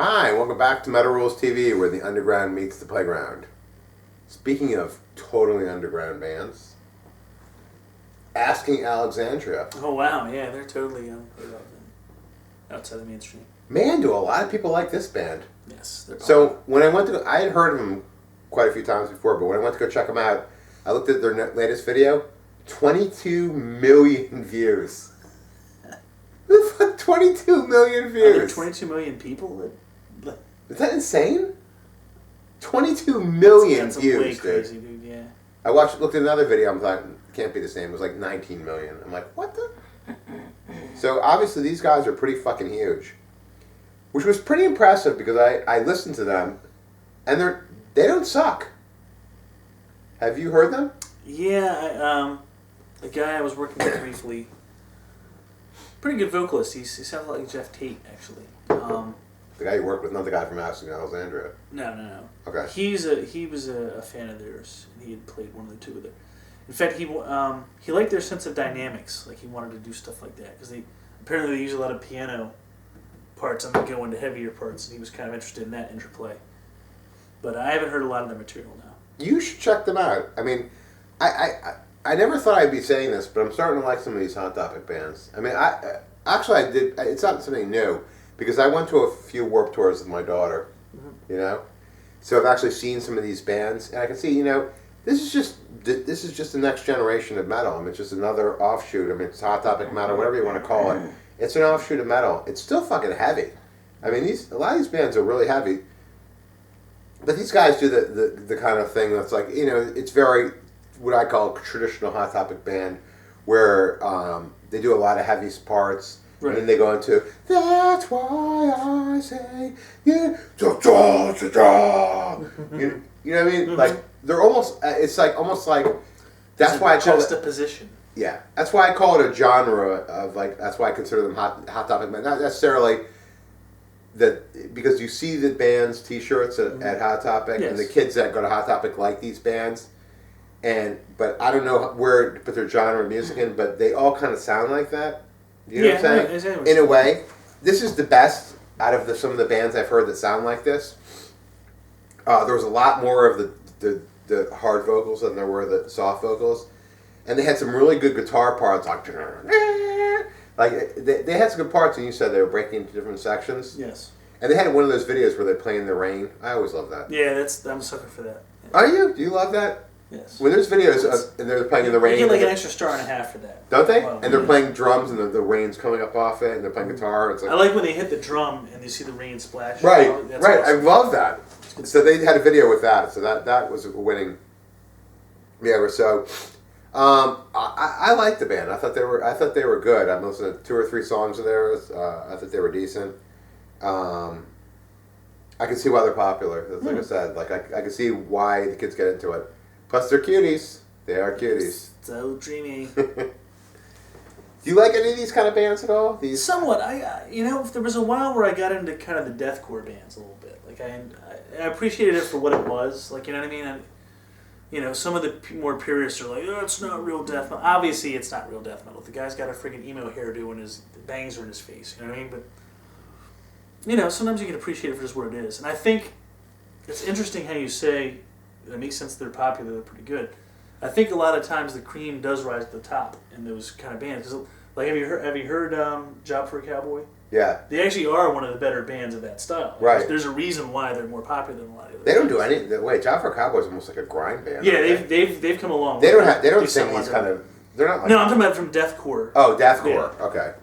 Hi, welcome back to Metal Rules TV, where the underground meets the playground. Speaking of totally underground bands, Asking Alexandria. Oh wow, yeah, they're totally outside the mainstream. Man, do a lot of people like this band. Yes. So when I went to, I had heard of them quite a few times before, but when I went to go check them out, I looked at their latest video, 22 million views. 22 million views. Are there 22 million people? Is that insane? 22 million that's views, way crazy, dude. Yeah. I looked at another video. I'm like, can't be the same. It was like 19 million. I'm like, what the? So obviously these guys are pretty fucking huge, which was pretty impressive because I listened to them, and they don't suck. Have you heard them? Yeah, the guy I was working with briefly, pretty good vocalist. He sounds like Jeff Tate, actually. The guy you worked with, not the guy from Asking Alexandria. No. Okay. He was a fan of theirs, and he had played one of the two of them. In fact, he liked their sense of dynamics. Like he wanted to do stuff like that because apparently they use a lot of piano parts and they go into heavier parts, and he was kind of interested in that interplay. But I haven't heard a lot of their material now. You should check them out. I mean, I never thought I'd be saying this, but I'm starting to like some of these Hot Topic bands. I mean, I did. It's not something new because I went to a few Warped Tours with my daughter. Mm-hmm. You know, so I've actually seen some of these bands, and I can see, you know, this is just the next generation of metal. I mean, it's just another offshoot. I mean, it's Hot Topic metal, whatever you want to call it. It's an offshoot of metal. It's still fucking heavy. I mean, a lot of these bands are really heavy, but these guys do the kind of thing that's like, you know, it's very what I call a traditional Hot Topic band, where they do a lot of heavy parts. Right. And then they go into, that's why I say, yeah, da, da, da, da. You know what I mean? Mm-hmm. Like, they're almost, it's like, almost like, that's why I call it. Juxtaposition. Yeah. That's why I call it a genre of, like, that's why I consider them Hot Topic, but not necessarily because you see the band's t-shirts at Hot Topic, yes, and the kids that go to Hot Topic like these bands, but I don't know where to put their genre of music in, but they all kind of sound like that. You know what I'm saying? In a way, this is the best out of some of the bands I've heard that sound like this. There was a lot more of the hard vocals than there were the soft vocals, and they had some really good guitar parts, like they had some good parts. And you said they were breaking into different sections. Yes. And they had one of those videos where they play in the rain. I always love that. Yeah, I'm a sucker for that. Yeah. Are you? Do you love that? Yes. When there's videos and they're playing in the rain, you get like an extra star and a half for that. Don't they? Well, and they're playing drums and the rain's coming up off it, and they're playing guitar. It's like, I like when they hit the drum and you see the rain splash. Right, right. Awesome. I love that. So they had a video with that. So that was a winning. Yeah. So I liked the band. I thought they were good. I listened to 2 or 3 songs of theirs. I thought they were decent. I can see why they're popular. Like I said, like I can see why the kids get into it. Plus, they're cuties. They are cuties. So dreamy. Do you like any of these kind of bands at all? Somewhat. There was a while where I got into kind of the deathcore bands a little bit. Like I appreciated it for what it was. Like, you know what I mean? Some of the more purists are like, oh, it's not real death metal. Obviously, it's not real death metal. The guy's got a freaking emo hairdo and his bangs are in his face. You know what I mean? But sometimes you can appreciate it for just what it is. And I think it's interesting how you say. It makes sense they're popular, they're pretty good. I think a lot of times the cream does rise to the top in those kind of bands. Like, have you heard Job for a Cowboy? Yeah. They actually are one of the better bands of that style. Right. There's a reason why they're more popular than a lot of others. They don't do any. Wait, Job for a Cowboy is almost like a grind band. Yeah, they've come along. They don't sing these kind of. They're not like. No, I'm talking about from deathcore. Oh, deathcore. Yeah. Okay.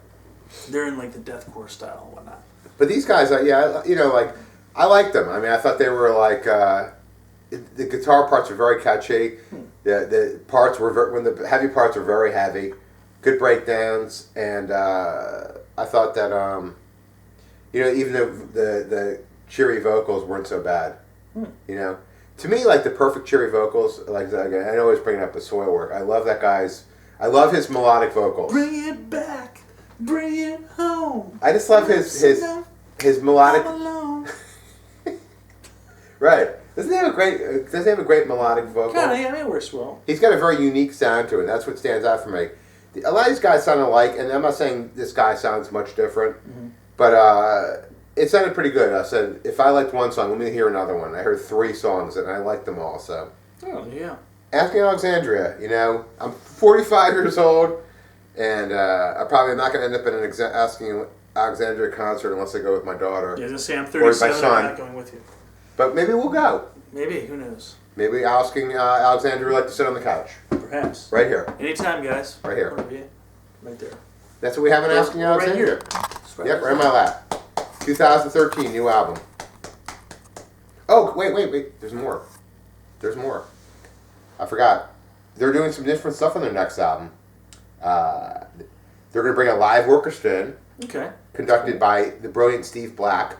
They're in like the deathcore style and whatnot. But these guys, I liked them. I mean, I thought they were like. The guitar parts are very catchy. The parts were when the heavy parts were very heavy. Good breakdowns, and I thought that even though the cheery vocals weren't so bad, to me, like the perfect cheery vocals, like I always bring up the Soilwork. I love that guy's. I love his melodic vocals. Bring it back, bring it home. I just love his melodic. I'm alone. Right. Doesn't he have a great melodic vocal? Kind of, yeah, it works well. He's got a very unique sound to it. That's what stands out for me. A lot of these guys sound alike, and I'm not saying this guy sounds much different, but it sounded pretty good. I said, if I liked one song, let me hear another one. I heard 3 songs and I liked them all. So, Oh yeah. Asking Alexandria, you know, I'm 45 years old, and I probably am not going to end up at an Asking Alexandria concert unless I go with my daughter. Yeah, just say I'm Or my 37. I'm son. not going with you. But maybe we'll go. Maybe. Who knows? Maybe Asking Alexandria would like to sit on the couch. Perhaps. Right here. Anytime, guys. Right here. Right there. That's what we have in Asking Right Alexandria. here. Right Yep, right in my lap. 2013, new album. Oh, wait. There's more. I forgot. They're doing some different stuff on their next album. They're going to bring a live orchestra in. Okay. Conducted by the brilliant Steve Black,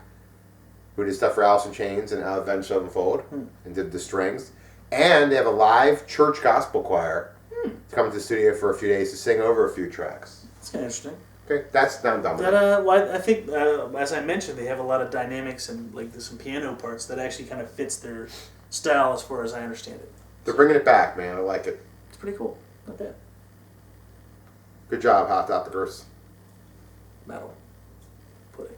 who did stuff for Alice in Chains and Avenged Sevenfold, and did the strings. And they have a live church gospel choir to come to the studio for a few days to sing over a few tracks. That's kind of interesting. Okay, that's not done. Well, I think, as I mentioned, they have a lot of dynamics and like there's some piano parts that actually kind of fits their style, as far as I understand it. They're bringing it back, man. I like it. It's pretty cool. Not bad. Good job, Hot Topicers. Metal. Pudding.